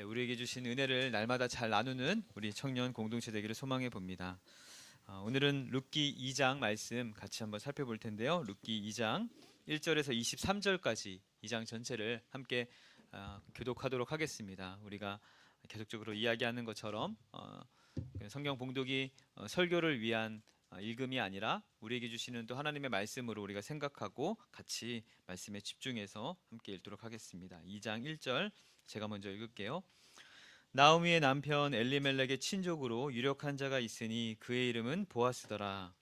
우리에게 주신 은혜를 날마다 잘 나누는 우리 청년 공동체 되기를 소망해 봅니다. 오늘은 룻기 2장 말씀 같이 한번 살펴볼 텐데요. 룻기 2장 1절에서 23절까지 2장 전체를 함께 교독하도록 하겠습니다. 우리가 계속적으로 이야기하는 것처럼 성경 봉독이 설교를 위한 읽음이 아니라 우리에게 주시는 또 하나님의 말씀으로 우리가 생각하고 같이 말씀에 집중해서 함께 읽도록 하겠습니다. 2장 1절 제가 먼저 읽을게요. 나오미의 남편 엘리멜렉의 친족으로 유력한 자가 있으니 그의 이름은 보아스더라.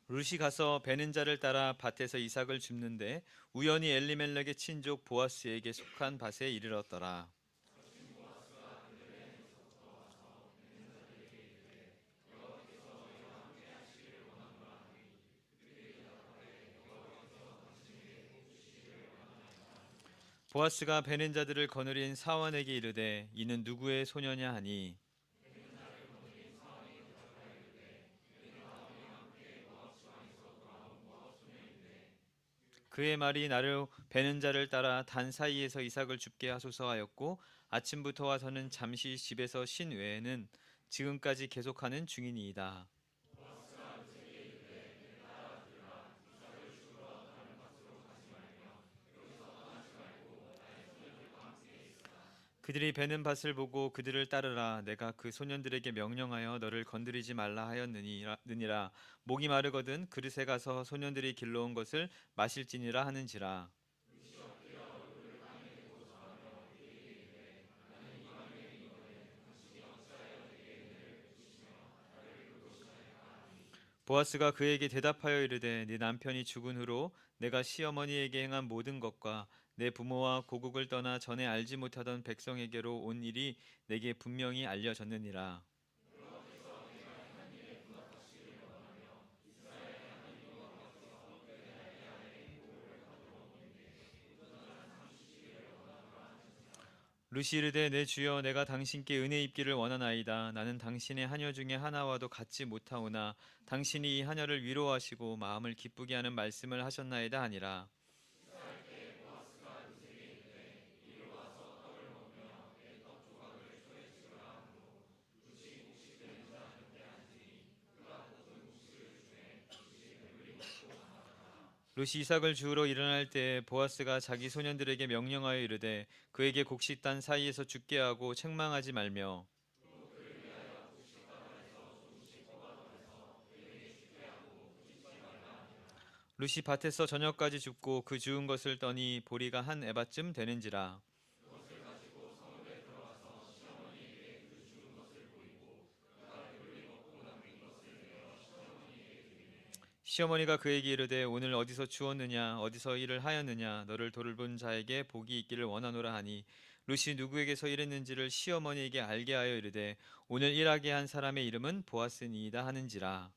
룻이 가서 베는 자를 따라 밭에서 이삭을 줍는데 우연히 엘리멜렉의 친족 보아스에게 속한 밭에 이르렀더라. 보아스가 베는 자들을 거느린 사원에게 이르되 이는 누구의 소녀냐 하니 그의 말이 나를 베는 자를 따라 단 사이에서 이삭을 줍게 하소서 하였고 아침부터 와서는 잠시 집에서 쉰 외에는 지금까지 계속하는 중이니이다. 그들이 베는 밭을 보고 그들을 따르라. 내가 그 소년들에게 명령하여 너를 건드리지 말라 하였느니라. 목이 마르거든 그릇에 가서 소년들이 길러온 것을 마실지니라 하는지라. 보아스가 그에게 대답하여 이르되 네 남편이 죽은 후로 내가 시어머니에게 행한 모든 것과 내 부모와 고국을 떠나 전에 알지 못하던 백성에게로 온 일이 내게 분명히 알려졌느니라. 룻이 이르되 내 주여 내가 당신께 은혜 입기를 원하나이다. 나는 당신의 하녀 중에 하나와도 같지 못하오나 당신이 이 하녀를 위로하시고 마음을 기쁘게 하는 말씀을 하셨나이다 하니라. 룻이 이삭을 주우러 일어날 때 보아스가 자기 소년들에게 명령하여 이르되 그에게 곡식 단 사이에서 죽게 하고 책망하지 말며 룻이 밭에서 저녁까지 줍고 그 주운 것을 떠니 보리가 한 에바쯤 되는지라. 시어머니가 그에게 이르되 오늘 어디서 주었느냐 어디서 일을 하였느냐 너를 돌본 자에게 복이 있기를 원하노라 하니 룻이 누구에게서 일했는지를 시어머니에게 알게 하여 이르되 오늘 일하게 한 사람의 이름은 보아스니이다 하는지라.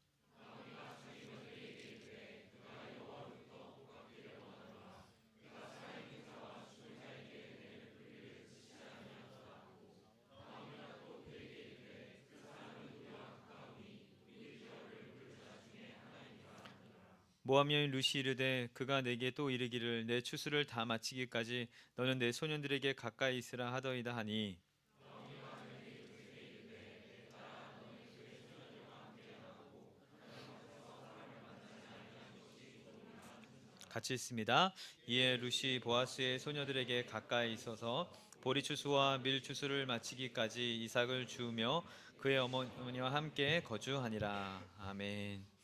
모함 여인 룻이 이르되 그가 내게 또 이르기를 내 추수를 다 마치기까지 너는 내 소년들에게 가까이 있으라 하더이다 하니 같이 있습니다. 이에 룻이 보아스의 소녀들에게 가까이 있어서 보리 추수와 밀 추수를 마치기까지 이삭을 주우며 그의 어머니와 함께 거주하니라. 아멘.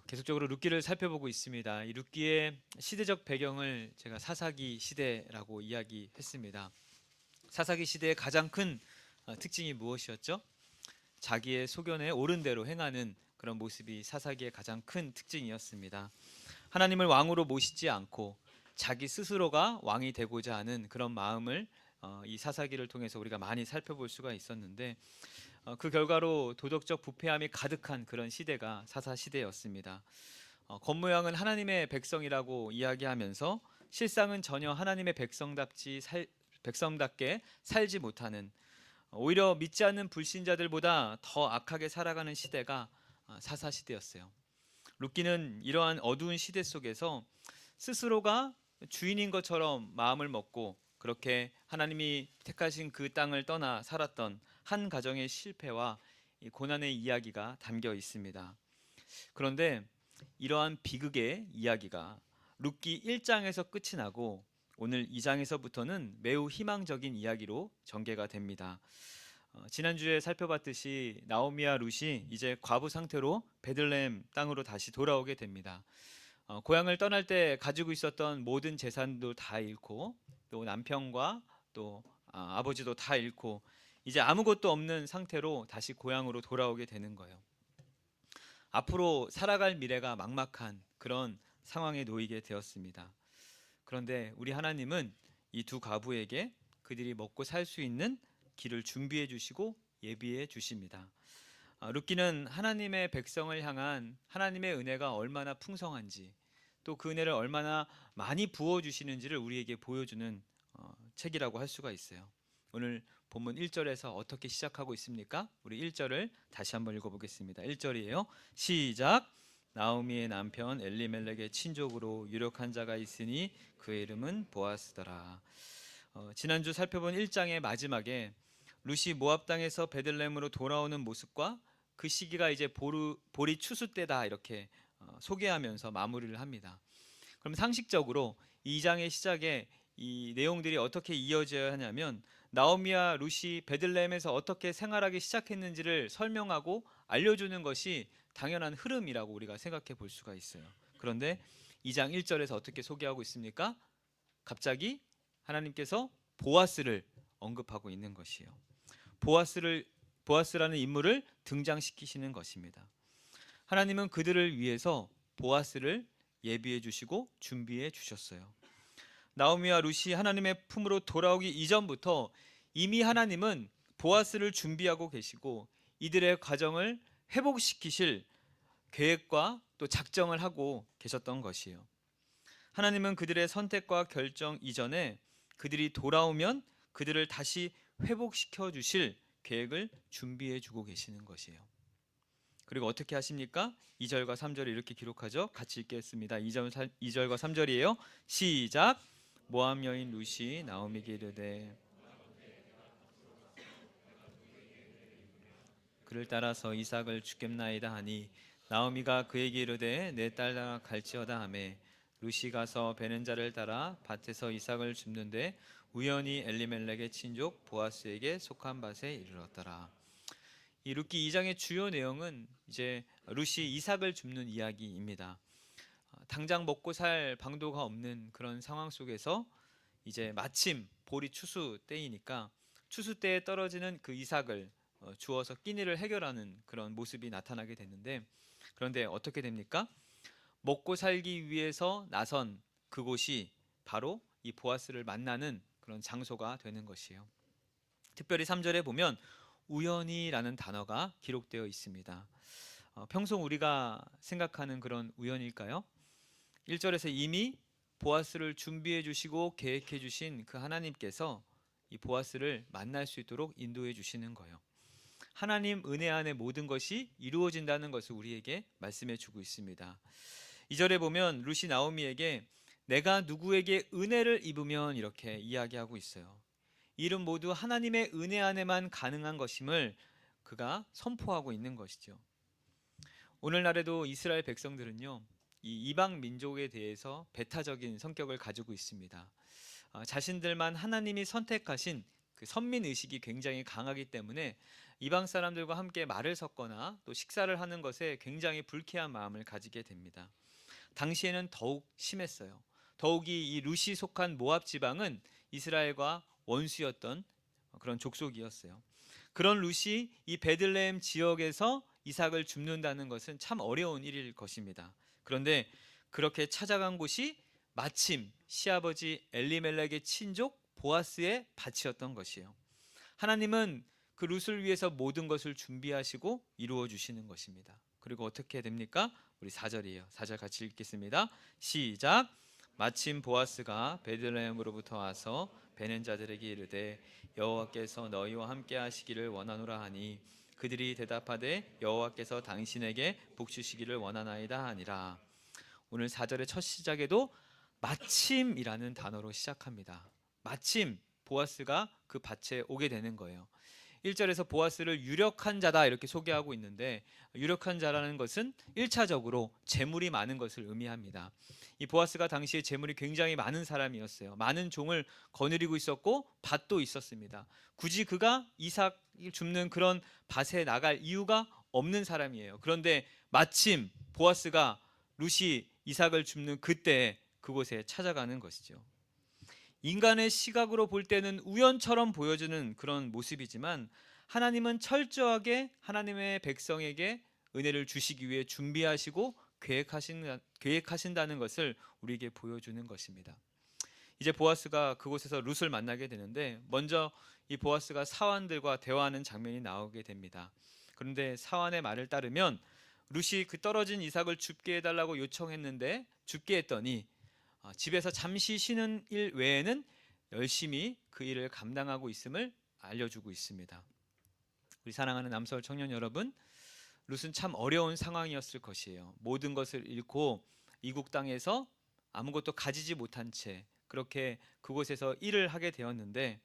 계속적으로 룻기를 살펴보고 있습니다. 이 룻기의 시대적 배경을 제가 사사기 시대라고 이야기했습니다. 사사기 시대의 가장 큰 특징이 무엇이었죠? 자기의 소견에 옳은 대로 행하는 그런 모습이 사사기의 가장 큰 특징이었습니다. 하나님을 왕으로 모시지 않고 자기 스스로가 왕이 되고자 하는 그런 마음을 이 사사기를 통해서 우리가 많이 살펴볼 수가 있었는데 그 결과로 도덕적 부패함이 가득한 그런 시대가 사사 시대였습니다. 겉모양은 하나님의 백성이라고 이야기하면서 실상은 전혀 하나님의 백성답게 살지 못하는 오히려 믿지 않는 불신자들보다 더 악하게 살아가는 시대가 사사 시대였어요. 룻기는 이러한 어두운 시대 속에서 스스로가 주인인 것처럼 마음을 먹고 그렇게 하나님이 택하신 그 땅을 떠나 살았던 한 가정의 실패와 이 고난의 이야기가 담겨 있습니다. 그런데 이러한 비극의 이야기가 룻기 1장에서 끝이 나고 오늘 2장에서부터는 매우 희망적인 이야기로 전개가 됩니다. 지난주에 살펴봤듯이 나오미와 룻이 이제 과부 상태로 베들레헴 땅으로 다시 돌아오게 됩니다. 고향을 떠날 때 가지고 있었던 모든 재산도 다 잃고 또 남편과 또 아버지도 다 잃고 이제 아무것도 없는 상태로 다시 고향으로 돌아오게 되는 거예요. 앞으로 살아갈 미래가 막막한 그런 상황에 놓이게 되었습니다. 그런데 우리 하나님은 이 두 과부에게 그들이 먹고 살 수 있는 길을 준비해 주시고 예비해 주십니다. 룻기는 하나님의 백성을 향한 하나님의 은혜가 얼마나 풍성한지 또 그 은혜를 얼마나 많이 부어주시는지를 우리에게 보여주는 책이라고 할 수가 있어요. 오늘 본문 1절에서 어떻게 시작하고 있습니까? 우리 1절을 다시 한번 읽어보겠습니다. 1절이에요. 시작. 나오미의 남편 엘리멜렉의 친족으로 유력한 자가 있으니 그의 이름은 보아스더라. 지난주 살펴본 1장의 마지막에 룻이 모압 땅에서 베들레헴으로 돌아오는 모습과 그 시기가 이제 보리 추수 때다 이렇게 소개하면서 마무리를 합니다. 그럼 상식적으로 2장의 시작에 이 내용들이 어떻게 이어져야 하냐면 나오미와 룻이 베들레헴에서 어떻게 생활하기 시작했는지를 설명하고 알려주는 것이 당연한 흐름이라고 우리가 생각해 볼 수가 있어요. 그런데 2장 1절에서 어떻게 소개하고 있습니까? 갑자기 하나님께서 보아스를 언급하고 있는 것이에요. 보아스라는 인물을 등장시키시는 것입니다. 하나님은 그들을 위해서 보아스를 예비해 주시고 준비해 주셨어요. 나오미와 룻이 하나님의 품으로 돌아오기 이전부터 이미 하나님은 보아스를 준비하고 계시고 이들의 가정을 회복시키실 계획과 또 작정을 하고 계셨던 것이에요. 하나님은 그들의 선택과 결정 이전에 그들이 돌아오면 그들을 다시 회복시켜 주실 계획을 준비해 주고 계시는 것이에요. 그리고 어떻게 하십니까? 2절과 3절을 이렇게 기록하죠. 같이 읽겠습니다. 2절과 3절이에요. 시작. 모압 여인 룻이 나오미에게 이르되 그를 따라서 이삭을 주겠나이다 하니 나오미가 그에게 이르되 내 딸아 갈지어다 하매 룻이 가서 베는 자를 따라 밭에서 이삭을 줍는데 우연히 엘리멜렉의 친족 보아스에게 속한 밭에 이르렀더라. 이 룻기 2장의 주요 내용은 이제 룻이 이삭을 줍는 이야기입니다. 당장 먹고 살 방도가 없는 그런 상황 속에서 이제 마침 보리 추수 때이니까 추수 때에 떨어지는 그 이삭을 주어서 끼니를 해결하는 그런 모습이 나타나게 되는데 그런데 어떻게 됩니까? 먹고 살기 위해서 나선 그곳이 바로 이 보아스를 만나는 그런 장소가 되는 것이에요. 특별히 3절에 보면 우연이라는 단어가 기록되어 있습니다. 평소 우리가 생각하는 그런 우연일까요? 1절에서 이미 보아스를 준비해 주시고 계획해 주신 그 하나님께서 이 보아스를 만날 수 있도록 인도해 주시는 거예요. 하나님 은혜 안에 모든 것이 이루어진다는 것을 우리에게 말씀해 주고 있습니다. 2절에 보면 룻이 나오미에게 내가 누구에게 은혜를 입으면 이렇게 이야기하고 있어요. 이는 모두 하나님의 은혜 안에만 가능한 것임을 그가 선포하고 있는 것이죠. 오늘날에도 이스라엘 백성들은요, 이 이방 민족에 대해서 배타적인 성격을 가지고 있습니다. 자신들만 하나님이 선택하신 그 선민 의식이 굉장히 강하기 때문에 이방 사람들과 함께 말을 섞거나 또 식사를 하는 것에 굉장히 불쾌한 마음을 가지게 됩니다. 당시에는 더욱 심했어요. 더욱이 이 룻이 속한 모압 지방은 이스라엘과 원수였던 그런 족속이었어요. 그런 룻이 이 베들레헴 지역에서 이삭을 줍는다는 것은 참 어려운 일일 것입니다. 그런데 그렇게 찾아간 곳이 마침 시아버지 엘리멜렉의 친족 보아스의 밭이었던 것이에요. 하나님은 그 룻을 위해서 모든 것을 준비하시고 이루어 주시는 것입니다. 그리고 어떻게 됩니까? 우리 4절이에요. 4절 같이 읽겠습니다. 시작. 마침 보아스가 베들레헴으로부터 와서 베는 자들에게 이르되 여호와께서 너희와 함께 하시기를 원하노라 하니 그들이 대답하되 여호와께서 당신에게 복 주시기를 원하나이다 하니라. 오늘 4절의 첫 시작에도 마침이라는 단어로 시작합니다. 마침 보아스가 그 밭에 오게 되는 거예요. 1절에서 보아스를 유력한 자다 이렇게 소개하고 있는데, 유력한 자라는 것은 1차적으로 재물이 많은 것을 의미합니다. 이 보아스가 당시에 재물이 굉장히 많은 사람이었어요. 많은 종을 거느리고 있었고 밭도 있었습니다. 굳이 그가 이삭을 줍는 그런 밭에 나갈 이유가 없는 사람이에요. 그런데 마침 보아스가 룻이 이삭을 줍는 그때 그곳에 찾아가는 것이죠. 인간의 시각으로 볼 때는 우연처럼 보여주는 그런 모습이지만 하나님은 철저하게 하나님의 백성에게 은혜를 주시기 위해 준비하시고 계획하신다는 것을 우리에게 보여주는 것입니다. 이제 보아스가 그곳에서 룻을 만나게 되는데, 먼저 이 보아스가 사환들과 대화하는 장면이 나오게 됩니다. 그런데 사환의 말을 따르면 룻이 그 떨어진 이삭을 줍게 해달라고 요청했는데 줍게 했더니 집에서 잠시 쉬는 일 외에는 열심히 그 일을 감당하고 있음을 알려주고 있습니다. 우리 사랑하는 남서울 청년 여러분, 룻은 참 어려운 상황이었을 것이에요. 모든 것을 잃고 이국 땅에서 아무것도 가지지 못한 채 그렇게 그곳에서 일을 하게 되었는데,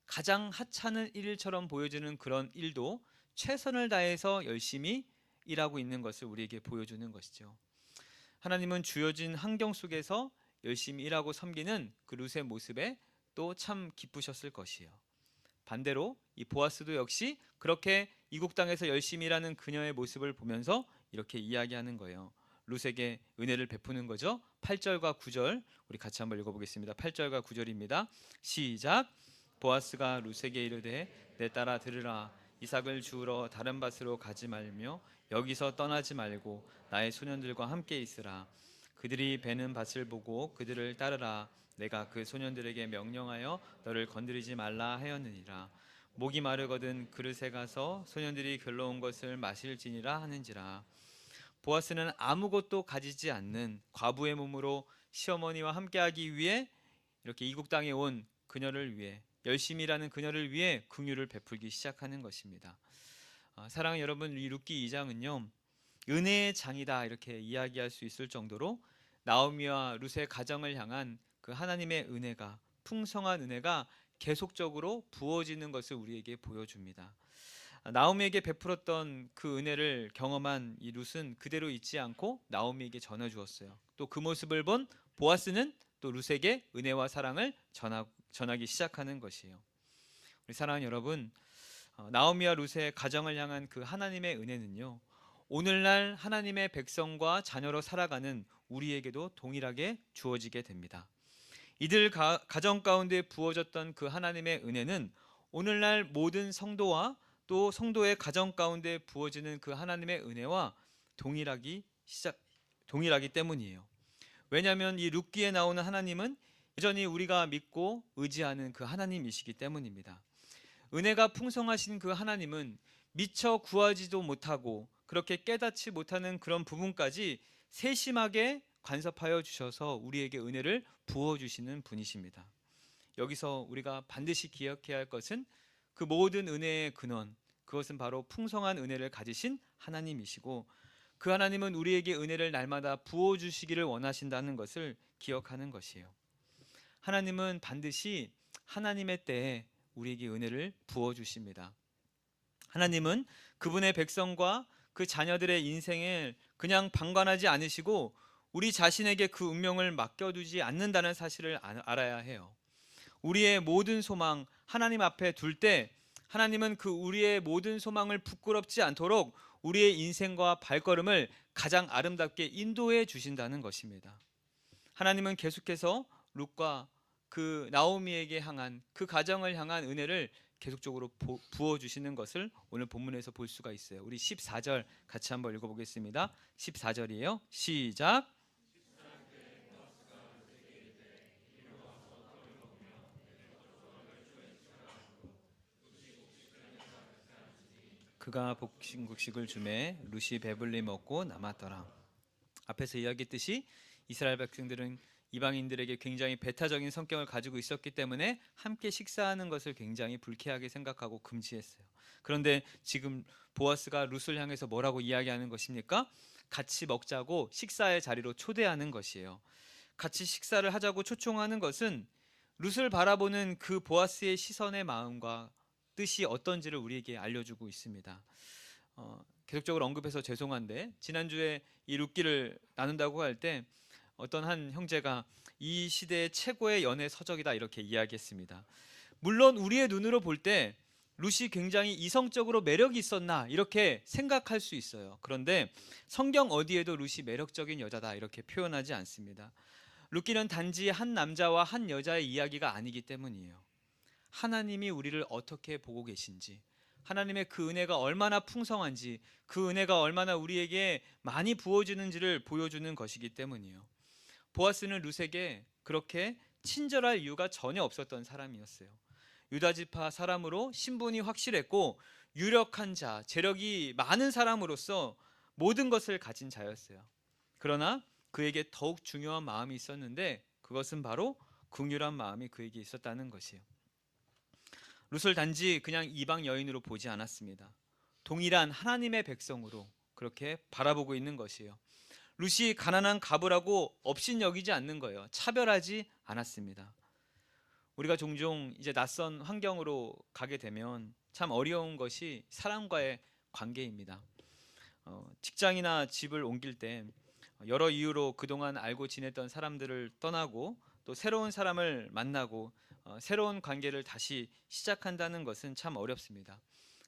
가장 하찮은 일처럼 보여지는 그런 일도 최선을 다해서 열심히 일하고 있는 것을 우리에게 보여주는 것이죠. 하나님은 주어진 환경 속에서 열심히 일하고 섬기는 그 룻의 모습에 또 참 기쁘셨을 것이에요. 반대로 이 보아스도 역시 그렇게 이국 땅에서 열심히 일하는 그녀의 모습을 보면서 이렇게 이야기하는 거예요. 룻에게 은혜를 베푸는 거죠. 8절과 9절 우리 같이 한번 읽어보겠습니다. 8절과 9절입니다. 시작. 보아스가 룻에게 이르되 내 딸아 들으라. 이삭을 주우러 다른 밭으로 가지 말며 여기서 떠나지 말고 나의 소년들과 함께 있으라. 그들이 베는 밭을 보고 그들을 따르라. 내가 그 소년들에게 명령하여 너를 건드리지 말라 하였느니라. 목이 마르거든 그릇에 가서 소년들이 걸러온 것을 마실지니라 하는지라. 보아스는 아무것도 가지지 않는 과부의 몸으로 시어머니와 함께하기 위해 이렇게 이국 땅에 온 그녀를 위해, 열심히 일하는 그녀를 위해 긍휼을 베풀기 시작하는 것입니다. 사랑하는 여러분, 이 룻기 2장은요 은혜의 장이다 이렇게 이야기할 수 있을 정도로 나오미와 룻의 가정을 향한 그 하나님의 은혜가, 풍성한 은혜가 계속적으로 부어지는 것을 우리에게 보여줍니다. 나오미에게 베풀었던 그 은혜를 경험한 이 룻은 그대로 잊지 않고 나오미에게 전해 주었어요. 또 그 모습을 본 보아스는 또 룻에게 은혜와 사랑을 전하기 시작하는 것이에요. 우리 사랑하는 여러분, 나오미와 룻의 가정을 향한 그 하나님의 은혜는요 오늘날 하나님의 백성과 자녀로 살아가는 우리에게도 동일하게 주어지게 됩니다. 이들 가정 가운데 부어졌던 그 하나님의 은혜는 오늘날 모든 성도와 또 성도의 가정 가운데 부어지는 그 하나님의 은혜와 동일하기 때문이에요. 왜냐하면 이 룻기에 나오는 하나님은 여전히 우리가 믿고 의지하는 그 하나님이시기 때문입니다. 은혜가 풍성하신 그 하나님은 미처 구하지도 못하고 그렇게 깨닫지 못하는 그런 부분까지 세심하게 간섭하여 주셔서 우리에게 은혜를 부어주시는 분이십니다. 여기서 우리가 반드시 기억해야 할 것은 그 모든 은혜의 근원, 그것은 바로 풍성한 은혜를 가지신 하나님이시고, 그 하나님은 우리에게 은혜를 날마다 부어주시기를 원하신다는 것을 기억하는 것이에요. 하나님은 반드시 하나님의 때에 우리에게 은혜를 부어주십니다. 하나님은 그분의 백성과 그 자녀들의 인생을 그냥 방관하지 않으시고 우리 자신에게 그 운명을 맡겨두지 않는다는 사실을 알아야 해요. 우리의 모든 소망 하나님 앞에 둘 때 하나님은 그 우리의 모든 소망을 부끄럽지 않도록 우리의 인생과 발걸음을 가장 아름답게 인도해 주신다는 것입니다. 하나님은 계속해서 룻과 그 나오미에게 향한 그 가정을 향한 은혜를 계속적으로 부어주시는 것을 오늘 본문에서 볼 수가 있어요. 우리 14절 같이 한번 읽어보겠습니다. 14절이에요. 시작. 그가 복식국식을 주매 룻이 배불리 먹고 남았더라. 앞에서 이야기했듯이 이스라엘 백성들은 이방인들에게 굉장히 배타적인 성격을 가지고 있었기 때문에 함께 식사하는 것을 굉장히 불쾌하게 생각하고 금지했어요. 그런데 지금 보아스가 룻을 향해서 뭐라고 이야기하는 것입니까? 같이 먹자고 식사의 자리로 초대하는 것이에요. 같이 식사를 하자고 초청하는 것은 룻을 바라보는 그 보아스의 시선의 마음과 뜻이 어떤지를 우리에게 알려주고 있습니다. 계속적으로 언급해서 죄송한데 지난주에 이 룻기를 나눈다고 할 때 어떤 한 형제가 이 시대의 최고의 연애 서적이다 이렇게 이야기했습니다. 물론 우리의 눈으로 볼 때 룻이 굉장히 이성적으로 매력이 있었나 이렇게 생각할 수 있어요. 그런데 성경 어디에도 룻이 매력적인 여자다 이렇게 표현하지 않습니다. 룻기는 단지 한 남자와 한 여자의 이야기가 아니기 때문이에요. 하나님이 우리를 어떻게 보고 계신지, 하나님의 그 은혜가 얼마나 풍성한지, 그 은혜가 얼마나 우리에게 많이 부어지는지를 보여주는 것이기 때문이에요. 보아스는 룻에게 그렇게 친절할 이유가 전혀 없었던 사람이었어요. 유다지파 사람으로 신분이 확실했고 유력한 자, 재력이 많은 사람으로서 모든 것을 가진 자였어요. 그러나 그에게 더욱 중요한 마음이 있었는데 그것은 바로 긍휼한 마음이 그에게 있었다는 것이에요. 룻을 단지 그냥 이방 여인으로 보지 않았습니다. 동일한 하나님의 백성으로 그렇게 바라보고 있는 것이에요. 룻이 가난한 가부라고 업신여기지 않는 거예요. 차별하지 않았습니다. 우리가 종종 이제 낯선 환경으로 가게 되면 참 어려운 것이 사람과의 관계입니다. 직장이나 집을 옮길 때 여러 이유로 그동안 알고 지냈던 사람들을 떠나고 또 새로운 사람을 만나고 새로운 관계를 다시 시작한다는 것은 참 어렵습니다.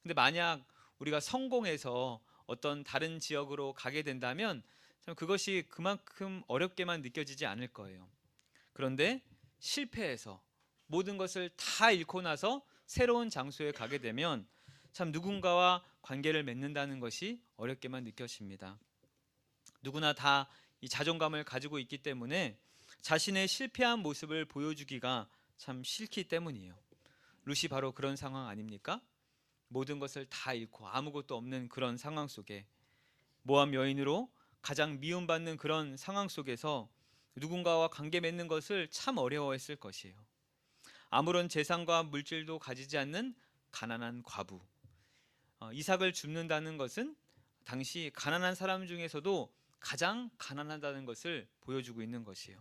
근데 만약 우리가 성공해서 어떤 다른 지역으로 가게 된다면 참 그것이 그만큼 어렵게만 느껴지지 않을 거예요. 그런데 실패해서 모든 것을 다 잃고 나서 새로운 장소에 가게 되면 참 누군가와 관계를 맺는다는 것이 어렵게만 느껴집니다. 누구나 다 이 자존감을 가지고 있기 때문에 자신의 실패한 모습을 보여주기가 참 싫기 때문이에요. 룻이 바로 그런 상황 아닙니까? 모든 것을 다 잃고 아무것도 없는 그런 상황 속에 모함 여인으로 가장 미움받는 그런 상황 속에서 누군가와 관계 맺는 것을 참 어려워했을 것이에요. 아무런 재산과 물질도 가지지 않는 가난한 과부. 이삭을 줍는다는 것은 당시 가난한 사람 중에서도 가장 가난하다는 것을 보여주고 있는 것이에요.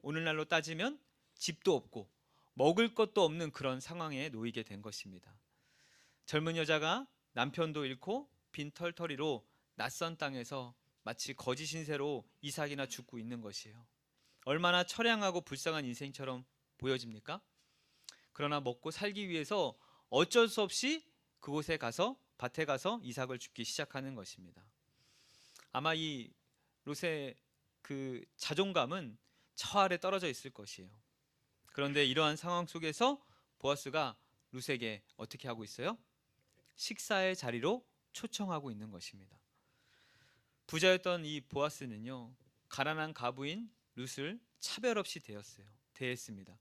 오늘날로 따지면 집도 없고 먹을 것도 없는 그런 상황에 놓이게 된 것입니다. 젊은 여자가 남편도 잃고 빈털터리로 낯선 땅에서 마치 거지 신세로 이삭이나 죽고 있는 것이에요. 얼마나 처량하고 불쌍한 인생처럼 보여집니까? 그러나 먹고 살기 위해서 어쩔 수 없이 그곳에 가서 밭에 가서 이삭을 줍기 시작하는 것입니다. 아마 이 롯의 그 자존감은 저 아래 떨어져 있을 것이에요. 그런데 이러한 상황 속에서 보아스가 룻에게 어떻게 하고 있어요? 식사의 자리로 초청하고 있는 것입니다. 부자였던 이 보아스는요, 가난한 가부인 룻을 차별 없이 대했습니다.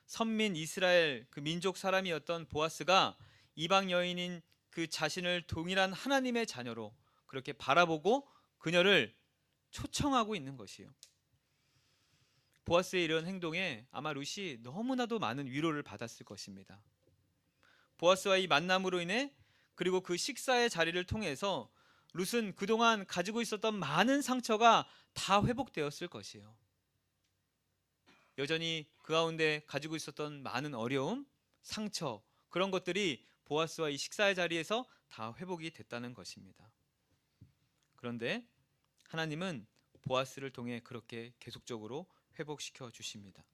선민 이스라엘 그 민족 사람이었던 보아스가 이방 여인인 그 자신을 동일한 하나님의 자녀로 그렇게 바라보고 그녀를 초청하고 있는 것이에요. 보아스의 이런 행동에 아마 룻이 너무나도 많은 위로를 받았을 것입니다. 보아스와 이 만남으로 인해 그리고 그 식사의 자리를 통해서 룻은 그동안 가지고 있었던 많은 상처가 다 회복되었을 것이에요. 여전히 그 가운데 가지고 있었던 많은 어려움, 상처, 그런 것들이 보아스와 이 식사의 자리에서 다 회복이 됐다는 것입니다. 그런데 하나님은 보아스를 통해 그렇게 계속적으로 회복시켜 주십니다.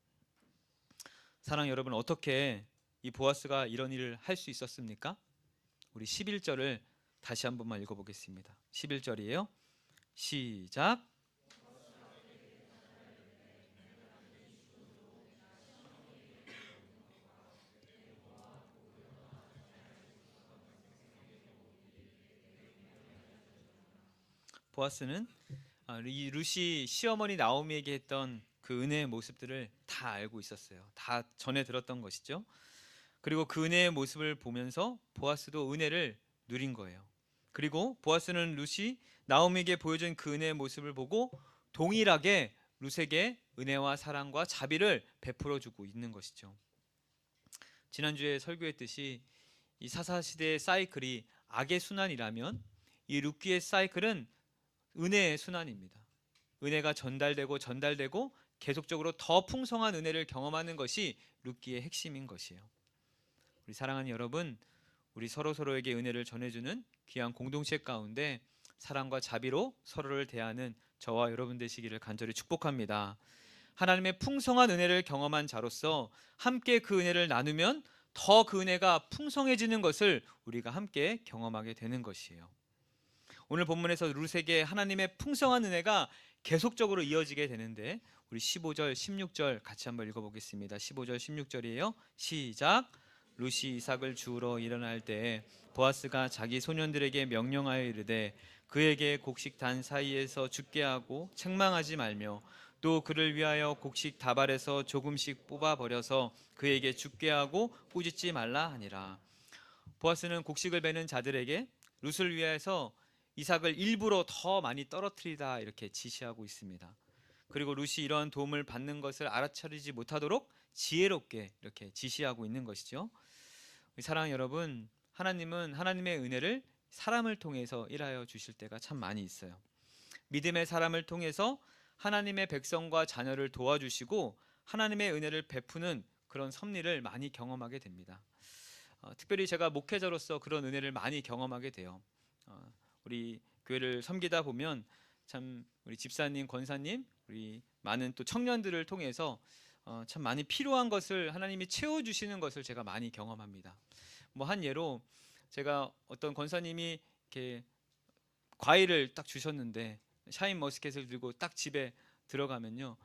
사랑 여러분, 어떻게 이 보아스가 이런 일을 할 수 있었습니까? 우리 11절을 다시 한 번만 읽어보겠습니다. 11절이에요. 시작. 보아스는 이 룻이 시어머니 나오미에게 했던 그 은혜의 모습들을 다 알고 있었어요. 다 전해 들었던 것이죠. 그리고 그 은혜의 모습을 보면서 보아스도 은혜를 누린 거예요. 그리고 보아스는 룻이 나오미에게 보여준 그 은혜의 모습을 보고 동일하게 룻에게 은혜와 사랑과 자비를 베풀어 주고 있는 것이죠. 지난주에 설교했듯이 이 사사시대의 사이클이 악의 순환이라면 이 룻기의 사이클은 은혜의 순환입니다. 은혜가 전달되고 계속적으로 더 풍성한 은혜를 경험하는 것이 룻기의 핵심인 것이에요. 우리 사랑하는 여러분, 우리 서로에게 은혜를 전해주는 귀한 공동체 가운데 사랑과 자비로 서로를 대하는 저와 여러분 되시기를 간절히 축복합니다. 하나님의 풍성한 은혜를 경험한 자로서 함께 그 은혜를 나누면 더 그 은혜가 풍성해지는 것을 우리가 함께 경험하게 되는 것이에요. 오늘 본문에서 룻에게 하나님의 풍성한 은혜가 계속적으로 이어지게 되는데 우리 15절, 16절 같이 한번 읽어보겠습니다. 15절, 16절이에요. 시작. 룻이 이삭을 주우러 일어날 때 보아스가 자기 소년들에게 명령하여 이르되 그에게 곡식 단 사이에서 죽게 하고 책망하지 말며 또 그를 위하여 곡식 다발에서 조금씩 뽑아 버려서 그에게 죽게 하고 꾸짖지 말라 하니라. 보아스는 곡식을 베는 자들에게 룻을 위해서 이삭을 일부러 더 많이 떨어뜨리다 이렇게 지시하고 있습니다. 그리고 룻이 이러한 도움을 받는 것을 알아차리지 못하도록 지혜롭게 이렇게 지시하고 있는 것이죠. 사랑하는 여러분, 하나님은 하나님의 은혜를 사람을 통해서 일하여 주실 때가 참 많이 있어요. 믿음의 사람을 통해서 하나님의 백성과 자녀를 도와주시고 하나님의 은혜를 베푸는 그런 섭리를 많이 경험하게 됩니다. 특별히 제가 목회자로서 그런 은혜를 많이 경험하게 돼요. 우리 교회를 섬기다 보면 참 우리 집사님, 권사님, 우리 많은 또 청년들을 통해서 참 많이 필요한 것을 하나님이 채워주시는 것을 제가 많이 경험합니다. 뭐 한 예로 제가 어떤 권사님이 이렇게 과일을 딱 주셨는데 샤인머스켓을 들고 딱 집에 들어가면요,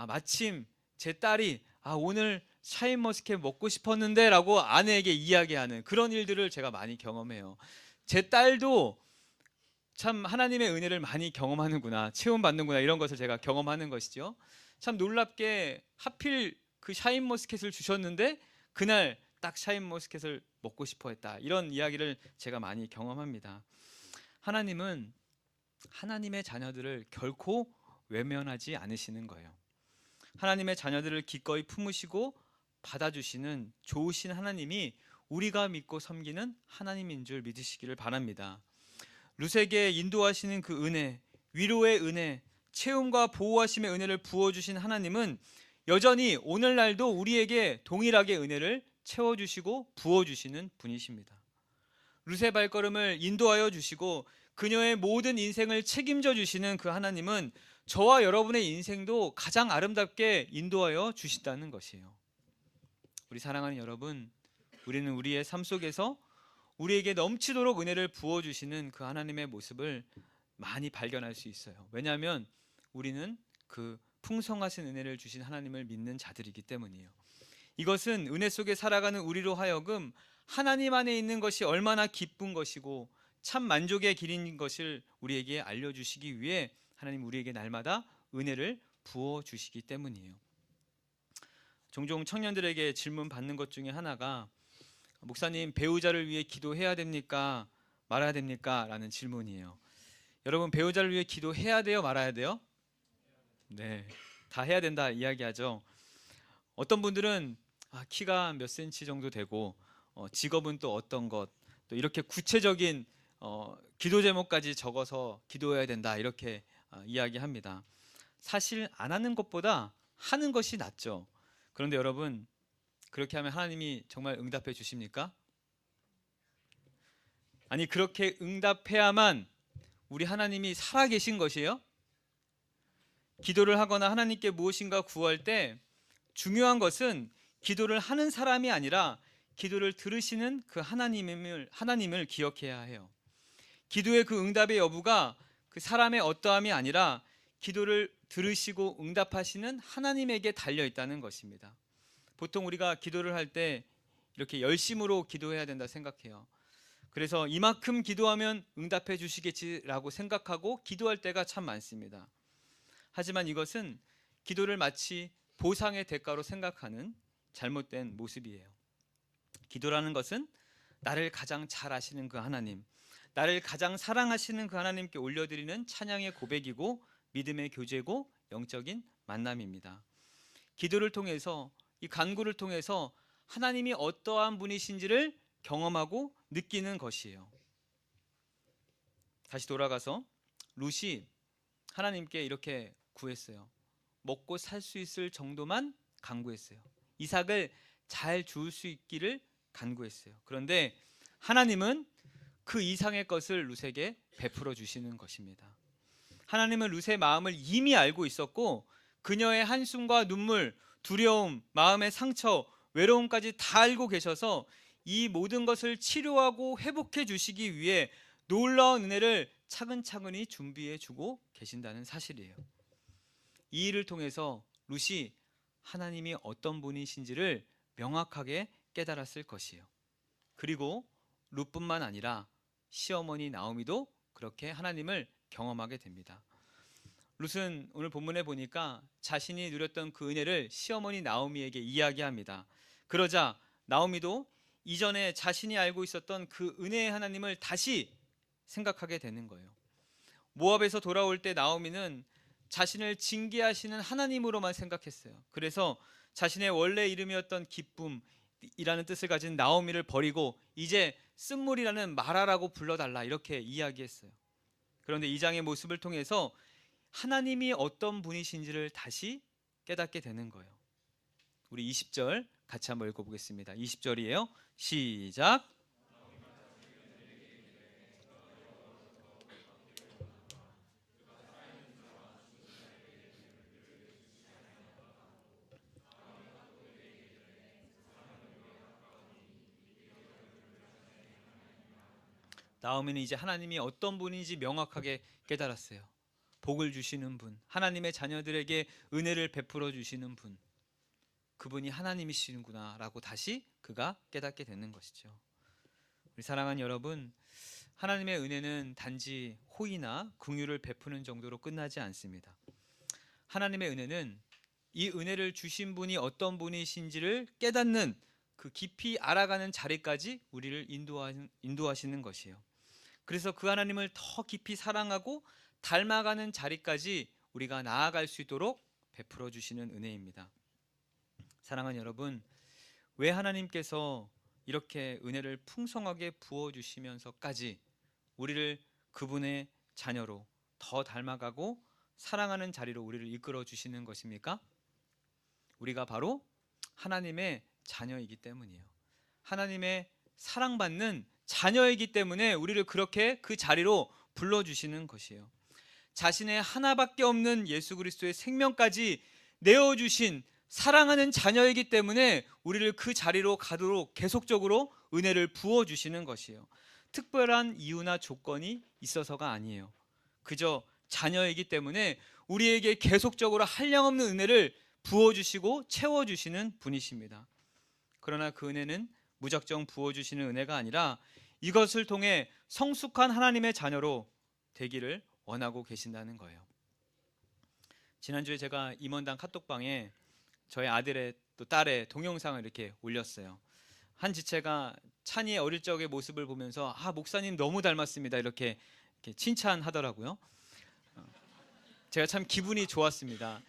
마침 제 딸이 오늘 샤인머스켓 먹고 싶었는데 라고 아내에게 이야기하는 그런 일들을 제가 많이 경험해요. 제 딸도 참 하나님의 은혜를 많이 경험하는구나, 체험받는구나, 이런 것을 제가 경험하는 것이죠. 참 놀랍게 하필 그 샤인머스켓을 주셨는데 그날 딱 샤인머스켓을 먹고 싶어 했다, 이런 이야기를 제가 많이 경험합니다. 하나님은 하나님의 자녀들을 결코 외면하지 않으시는 거예요. 하나님의 자녀들을 기꺼이 품으시고 받아주시는 좋으신 하나님이 우리가 믿고 섬기는 하나님인 줄 믿으시기를 바랍니다. 룻에게 인도하시는 그 은혜, 위로의 은혜, 채움과 보호하심의 은혜를 부어주신 하나님은 여전히 오늘날도 우리에게 동일하게 은혜를 채워주시고 부어주시는 분이십니다. 룻의 발걸음을 인도하여 주시고 그녀의 모든 인생을 책임져 주시는 그 하나님은 저와 여러분의 인생도 가장 아름답게 인도하여 주신다는 것이에요. 우리 사랑하는 여러분, 우리는 우리의 삶 속에서 우리에게 넘치도록 은혜를 부어주시는 그 하나님의 모습을 많이 발견할 수 있어요. 왜냐하면 우리는 그 풍성하신 은혜를 주신 하나님을 믿는 자들이기 때문이에요. 이것은 은혜 속에 살아가는 우리로 하여금 하나님 안에 있는 것이 얼마나 기쁜 것이고 참 만족의 길인 것을 우리에게 알려주시기 위해 하나님 우리에게 날마다 은혜를 부어주시기 때문이에요. 종종 청년들에게 질문 받는 것 중에 하나가, 목사님, 배우자를 위해 기도해야 됩니까? 말아야 됩니까? 라는 질문이에요. 여러분, 배우자를 위해 기도해야 돼요? 말아야 돼요? 네, 다 해야 된다 이야기하죠. 어떤 분들은 키가 몇 센치 정도 되고 직업은 또 어떤 것, 또 이렇게 구체적인 기도 제목까지 적어서 기도해야 된다 이렇게 이야기합니다. 사실 안 하는 것보다 하는 것이 낫죠. 그런데 여러분, 그렇게 하면 하나님이 정말 응답해 주십니까? 아니, 그렇게 응답해야만 우리 하나님이 살아계신 것이에요? 기도를 하거나 하나님께 무엇인가 구할 때 중요한 것은 기도를 하는 사람이 아니라 기도를 들으시는 그 하나님을 기억해야 해요. 기도의 그 응답의 여부가 그 사람의 어떠함이 아니라 기도를 들으시고 응답하시는 하나님에게 달려 있다는 것입니다. 보통 우리가 기도를 할 때 이렇게 열심으로 기도해야 된다 생각해요. 그래서 이만큼 기도하면 응답해 주시겠지라고 생각하고 기도할 때가 참 많습니다. 하지만 이것은 기도를 마치 보상의 대가로 생각하는 잘못된 모습이에요. 기도라는 것은 나를 가장 잘 아시는 그 하나님, 나를 가장 사랑하시는 그 하나님께 올려드리는 찬양의 고백이고 믿음의 교제고 영적인 만남입니다. 기도를 통해서, 이 간구를 통해서 하나님이 어떠한 분이신지를 경험하고 느끼는 것이에요. 다시 돌아가서 룻이 하나님께 이렇게 구했어요. 먹고 살 수 있을 정도만 간구했어요. 이삭을 잘 주울 수 있기를 간구했어요. 그런데 하나님은 그 이상의 것을 룻에게 베풀어 주시는 것입니다. 하나님은 룻의 마음을 이미 알고 있었고 그녀의 한숨과 눈물, 두려움, 마음의 상처, 외로움까지 다 알고 계셔서 이 모든 것을 치료하고 회복해 주시기 위해 놀라운 은혜를 차근차근히 준비해 주고 계신다는 사실이에요. 이 일을 통해서 룻이 하나님이 어떤 분이신지를 명확하게 깨달았을 것이에요. 그리고 룻뿐만 아니라 시어머니 나오미도 그렇게 하나님을 경험하게 됩니다. 룻은 오늘 본문에 보니까 자신이 누렸던 그 은혜를 시어머니 나오미에게 이야기합니다. 그러자 나오미도 이전에 자신이 알고 있었던 그 은혜의 하나님을 다시 생각하게 되는 거예요. 모압에서 돌아올 때 나오미는 자신을 징계하시는 하나님으로만 생각했어요. 그래서 자신의 원래 이름이었던 기쁨이라는 뜻을 가진 나오미를 버리고 이제 쓴물이라는 마라라고 불러달라 이렇게 이야기했어요. 그런데 이 장의 모습을 통해서 하나님이 어떤 분이신지를 다시 깨닫게 되는 거예요. 우리 20절 같이 한번 읽어보겠습니다. 20절이에요. 시작. 나오미는 이제 하나님이 어떤 분인지 명확하게 깨달았어요. 복을 주시는 분, 하나님의 자녀들에게 은혜를 베풀어 주시는 분, 그분이 하나님이시는구나 라고 다시 그가 깨닫게 되는 것이죠. 우리 사랑하는 여러분, 하나님의 은혜는 단지 호의나 긍휼을 베푸는 정도로 끝나지 않습니다. 하나님의 은혜는 이 은혜를 주신 분이 어떤 분이신지를 깨닫는 그 깊이 알아가는 자리까지 우리를 인도하시는 것이에요. 그래서 그 하나님을 더 깊이 사랑하고 닮아가는 자리까지 우리가 나아갈 수 있도록 베풀어 주시는 은혜입니다. 사랑하는 여러분, 왜 하나님께서 이렇게 은혜를 풍성하게 부어 주시면서까지 우리를 그분의 자녀로 더 닮아가고 사랑하는 자리로 우리를 이끌어 주시는 것입니까? 우리가 바로 하나님의 자녀이기 때문이에요. 하나님의 사랑받는 자녀이기 때문에 우리를 그렇게 그 자리로 불러주시는 것이에요. 자신의 하나밖에 없는 예수 그리스도의 생명까지 내어주신 사랑하는 자녀이기 때문에 우리를 그 자리로 가도록 계속적으로 은혜를 부어주시는 것이에요. 특별한 이유나 조건이 있어서가 아니에요. 그저 자녀이기 때문에 우리에게 계속적으로 한량없는 은혜를 부어주시고 채워주시는 분이십니다. 그러나 그 은혜는 무작정 부어주시는 은혜가 아니라 이것을 통해 성숙한 하나님의 자녀로 되기를 원하고 계신다는 거예요. 지난주에 제가 임원당 카톡방에 저희 아들의 또 딸의 동영상을 이렇게 올렸어요. 한 지체가 찬이의 어릴 적의 모습을 보면서 목사님 너무 닮았습니다 이렇게 칭찬하더라고요. 제가 참 기분이 좋았습니다.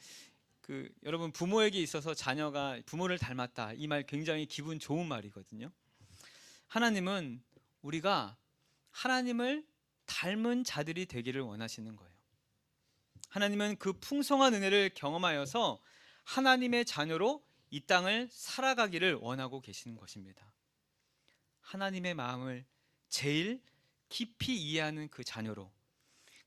여러분, 부모에게 있어서 자녀가 부모를 닮았다, 이 말 굉장히 기분 좋은 말이거든요. 하나님은 우리가 하나님을 닮은 자들이 되기를 원하시는 거예요. 하나님은 그 풍성한 은혜를 경험하여서 하나님의 자녀로 이 땅을 살아가기를 원하고 계시는 것입니다. 하나님의 마음을 제일 깊이 이해하는 그 자녀로,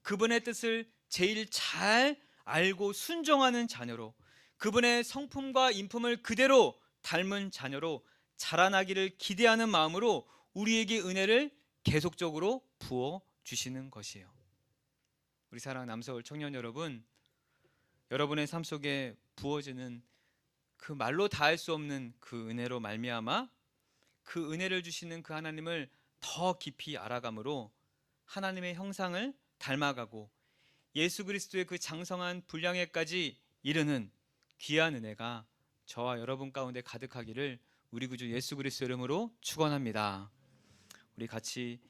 그분의 뜻을 제일 잘 알고 순종하는 자녀로, 그분의 성품과 인품을 그대로 닮은 자녀로 자라나기를 기대하는 마음으로 우리에게 은혜를 계속적으로 부어 주시는 것이에요. 우리 사랑하는 남서울 청년 여러분, 여러분의 삶 속에 부어지는 그 말로 다할 수 없는 그 은혜로 말미암아 그 은혜를 주시는 그 하나님을 더 깊이 알아감으로 하나님의 형상을 닮아가고 예수 그리스도의 그 장성한 분량에까지 이르는 귀한 은혜가 저와 여러분 가운데 가득하기를 우리 구주 예수 그리스도 이름으로 축원합니다. 우리 같이